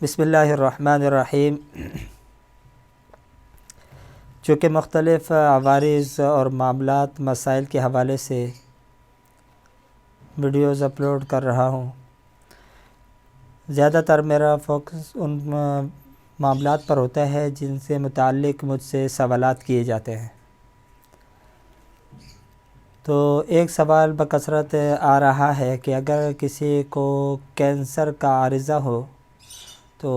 بسم اللہ الرحمن الرحیم۔ چونکہ مختلف عوارض اور معاملات مسائل کے حوالے سے ویڈیوز اپلوڈ کر رہا ہوں، زیادہ تر میرا فوکس ان معاملات پر ہوتا ہے جن سے متعلق مجھ سے سوالات کیے جاتے ہیں۔ تو ایک سوال بکثرت آ رہا ہے کہ اگر کسی کو کینسر کا عارضہ ہو تو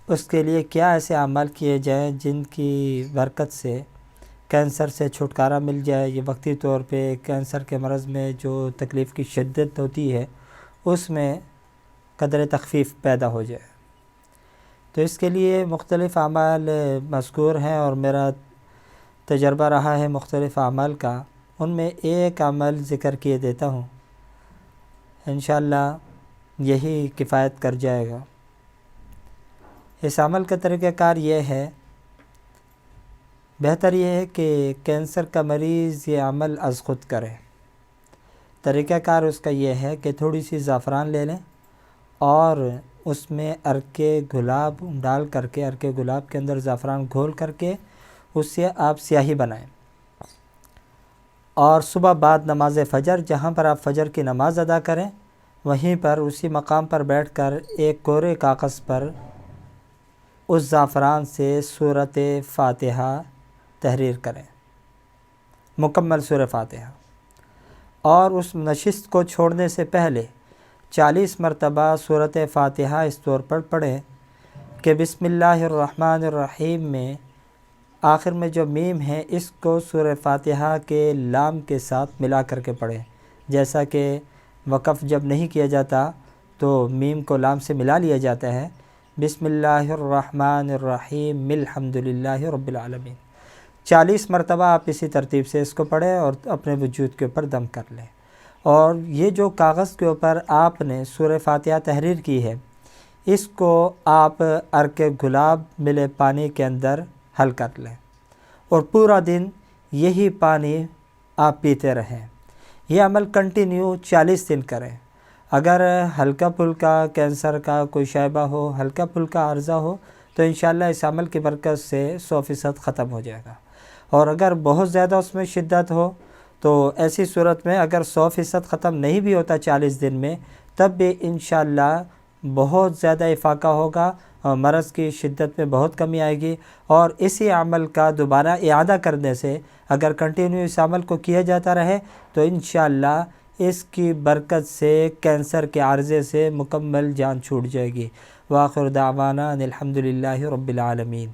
اس کے لیے کیا ایسے اعمال کیے جائیں جن کی برکت سے کینسر سے چھٹکارا مل جائے، یہ وقتی طور پہ کینسر کے مرض میں جو تکلیف کی شدت ہوتی ہے اس میں قدر تخفیف پیدا ہو جائے۔ تو اس کے لیے مختلف اعمال مذکور ہیں اور میرا تجربہ رہا ہے مختلف اعمال کا، ان میں ایک عمل ذکر کیے دیتا ہوں، انشاءاللہ یہی کفایت کر جائے گا۔ اس عمل کا طریقہ کار یہ ہے، بہتر یہ ہے کہ کینسر کا مریض یہ عمل از خود کرے۔ طریقہ کار اس کا یہ ہے کہ تھوڑی سی زعفران لے لیں اور اس میں عرق گلاب ڈال کر کے، عرق گلاب کے اندر زعفران گھول کر کے اس سے آپ سیاہی بنائیں، اور صبح بعد نماز فجر جہاں پر آپ فجر کی نماز ادا کریں وہیں پر اسی مقام پر بیٹھ کر ایک کورے کاغذ پر اس زعفران سے سورۃ فاتحہ تحریر کریں، مکمل سورہ فاتحہ، اور اس نشست کو چھوڑنے سے پہلے 40 مرتبہ سورۃ فاتحہ اس طور پر پڑھیں کہ بسم اللہ الرحمن الرحیم میں آخر میں جو میم ہے اس کو سورہ فاتحہ کے لام کے ساتھ ملا کر کے پڑھیں، جیسا کہ وقف جب نہیں کیا جاتا تو میم کو لام سے ملا لیا جاتا ہے۔ بسم اللہ الرحمن الرحیم الحمد للہ رب العالمین 40 مرتبہ آپ اسی ترتیب سے اس کو پڑھیں اور اپنے وجود کے اوپر دم کر لیں، اور یہ جو کاغذ کے اوپر آپ نے سورہ فاتحہ تحریر کی ہے اس کو آپ عرق گلاب ملے پانی کے اندر حل کر لیں اور پورا دن یہی پانی آپ پیتے رہیں۔ یہ عمل کنٹینیو 40 دن کریں۔ اگر ہلکا پھلکا کینسر کا کوئی شائبہ ہو، ہلکا پھلکا عارضہ ہو تو انشاءاللہ اس عمل کی برکت سے 100% ختم ہو جائے گا، اور اگر بہت زیادہ اس میں شدت ہو تو ایسی صورت میں اگر 100% ختم نہیں بھی ہوتا 40 دن میں تب بھی انشاءاللہ بہت زیادہ افاقہ ہوگا اور مرض کی شدت میں بہت کمی آئے گی، اور اسی عمل کا دوبارہ اعادہ کرنے سے اگر کنٹینیو اس عمل کو کیا جاتا رہے تو انشاءاللہ اس کی برکت سے کینسر کے عارضے سے مکمل جان چھوٹ جائے گی۔ وآخر دعوانا ان الحمد للہ رب العالمین۔